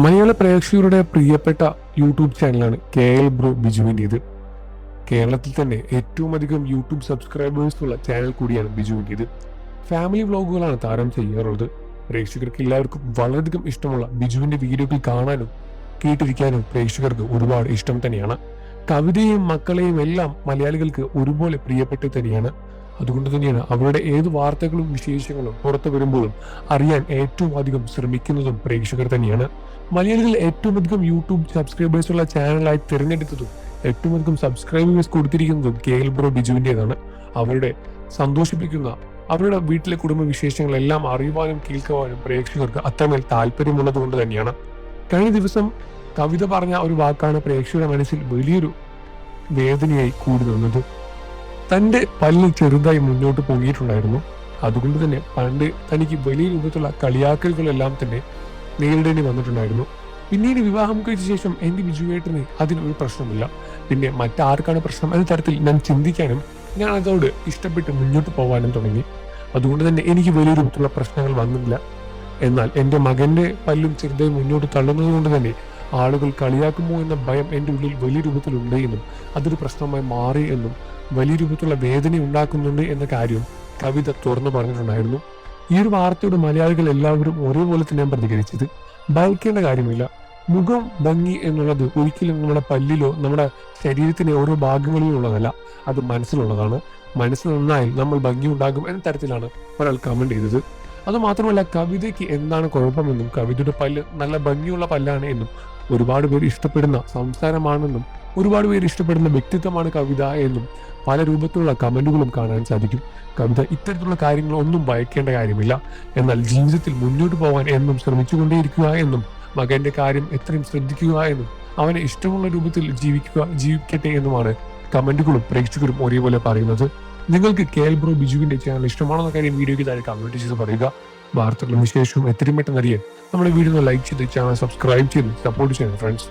മലയാള പ്രേക്ഷകരുടെ പ്രിയപ്പെട്ട യൂട്യൂബ് ചാനലാണ് KL ബ്രോ ബിജുവിൻ്റെത്. കേരളത്തിൽ തന്നെ ഏറ്റവും അധികം യൂട്യൂബ് സബ്സ്ക്രൈബേഴ്സ് ഉള്ള ചാനൽ കൂടിയാണ് ബിജുവിൻ്റെത്. ഫാമിലി വ്ലോഗുകളാണ് താരം ചെയ്യാറുള്ളത്. പ്രേക്ഷകർക്ക് എല്ലാവർക്കും വളരെയധികം ഇഷ്ടമുള്ള ബിജുവിന്റെ വീഡിയോകൾ കാണാനും കേട്ടിരിക്കാനും പ്രേക്ഷകർക്ക് ഒരുപാട് ഇഷ്ടം തന്നെയാണ്. കവിതയും മക്കളെയും എല്ലാം മലയാളികൾക്ക് ഒരുപോലെ പ്രിയപ്പെട്ടു തന്നെയാണ്. അതുകൊണ്ട് തന്നെയാണ് അവരുടെ ഏത് വാർത്തകളും വിശേഷങ്ങളും പുറത്തു വരുമ്പോഴും അറിയാൻ ഏറ്റവും അധികം ശ്രമിക്കുന്നതും പ്രേക്ഷകർ തന്നെയാണ്. മലയാളികൾ ഏറ്റവും അധികം യൂട്യൂബ് സബ്സ്ക്രൈബേഴ്സ് ഉള്ള ചാനലായി തിരഞ്ഞെടുത്തതും ഏറ്റവും അധികം സബ്സ്ക്രൈബേഴ്സ് കൊടുത്തിരിക്കുന്നതും KL ബ്രോ ബിജുവിൻ്റെതാണ്. അവരുടെ സന്തോഷിപ്പിക്കുന്ന അവരുടെ വീട്ടിലെ കുടുംബ വിശേഷങ്ങളെല്ലാം അറിയുവാനും കേൾക്കുവാനും പ്രേക്ഷകർക്ക് അത്രമേൽ താല്പര്യമുള്ളത് കൊണ്ട് തന്നെയാണ്. കഴിഞ്ഞ ദിവസം കവിത പറഞ്ഞ ഒരു വാക്കാണ് പ്രേക്ഷകരുടെ മനസ്സിൽ വലിയൊരു വേദനയായി കൂടി നിന്നത്. തന്റെ പല്ല് ചെറുതായി മുന്നോട്ട് പോയിട്ടുണ്ടായിരുന്നു. അതുകൊണ്ട് തന്നെ പണ്ട് തനിക്ക് വലിയ രൂപത്തിലുള്ള കളിയാക്കലുകളെല്ലാം തന്നെ നേരിടേണ്ടി വന്നിട്ടുണ്ടായിരുന്നു. പിന്നീട് വിവാഹം കഴിച്ച ശേഷം എന്റെ ബിജുവേട്ടന് അതിനൊരു പ്രശ്നമില്ല, പിന്നെ മറ്റാർക്കാണ് പ്രശ്നം എന്ന തരത്തിൽ ഞാൻ ചിന്തിക്കാനും ഞാൻ അതോട് ഇഷ്ടപ്പെട്ട് മുന്നോട്ട് പോകാനും തുടങ്ങി. അതുകൊണ്ട് തന്നെ എനിക്ക് വലിയ രൂപത്തിലുള്ള പ്രശ്നങ്ങൾ വന്നില്ല. എന്നാൽ എൻ്റെ മകന്റെ പല്ലും ചെറുതായി മുന്നോട്ട് തള്ളുന്നത് കൊണ്ട് തന്നെ ആളുകൾ കളിയാക്കുമോ എന്ന ഭയം എൻ്റെ ഉള്ളിൽ വലിയ രൂപത്തിലുണ്ട് എന്നും അതൊരു പ്രശ്നമായി മാറി എന്നും വലിയ രൂപത്തിലുള്ള വേദന ഉണ്ടാക്കുന്നുണ്ട് എന്ന കാര്യം കവിത തുറന്നു പറഞ്ഞിട്ടുണ്ടായിരുന്നു. ഈ ഒരു വാർത്തയോട് മലയാളികൾ എല്ലാവരും ഒരേപോലെ തന്നെയാണ് പ്രതികരിച്ചത്. ഭയക്കേണ്ട കാര്യമില്ല. മുഖം ഭംഗി എന്നുള്ളത് ഒരിക്കലും നമ്മുടെ പല്ലിലോ നമ്മുടെ ശരീരത്തിന്റെ ഓരോ ഭാഗങ്ങളിലോ ഉള്ളതല്ല, അത് മനസ്സിലുള്ളതാണ്. മനസ്സ് നന്നായി നമ്മൾ ഭംഗി ഉണ്ടാകും എന്ന തരത്തിലാണ് ഒരാൾ കമന്റ് ചെയ്തത്. അത് മാത്രമല്ല, കവിതയ്ക്ക് എന്താണ് കുഴപ്പമെന്നും കവിതയുടെ പല്ല് നല്ല ഭംഗിയുള്ള പല്ലാണ് എന്നും ഒരുപാട് പേര് ഇഷ്ടപ്പെടുന്ന സംസാരമാണെന്നും ഒരുപാട് പേര് ഇഷ്ടപ്പെടുന്ന വ്യക്തിത്വമാണ് കവിത എന്നും പല രൂപത്തിലുള്ള കമന്റുകളും കാണാൻ സാധിക്കും. കവിത ഇത്തരത്തിലുള്ള കാര്യങ്ങളൊന്നും ഭയക്കേണ്ട കാര്യമില്ല, എന്നാൽ ജീവിതത്തിൽ മുന്നോട്ട് പോകാൻ എന്നും ശ്രമിച്ചുകൊണ്ടേയിരിക്കുക എന്നും മകന്റെ കാര്യം എത്രയും ശ്രദ്ധിക്കുക എന്നും അവനെ ഇഷ്ടമുള്ള രൂപത്തിൽ ജീവിക്കട്ടെ എന്നുമാണ് കമന്റുകളും പ്രേക്ഷകരും ഒരേപോലെ പറയുന്നത്. നിങ്ങൾക്ക് KL ബ്രോ ബിജുവിന്റെ ചാനൽ ഇഷ്ടമാണെന്ന കാര്യം വീഡിയോയ്ക്ക് താഴെ കമന്റ് ചെയ്ത് പറയുക. വാർത്തകളും വിശേഷവും എത്രയും പെട്ടെന്ന് അറിയാൻ നമ്മുടെ വീഡിയോ ലൈക്ക് ചെയ്ത് ചാനൽ സബ്സ്ക്രൈബ് ചെയ്ത് സപ്പോർട്ട് ചെയ്യുന്നു ഫ്രണ്ട്സ്.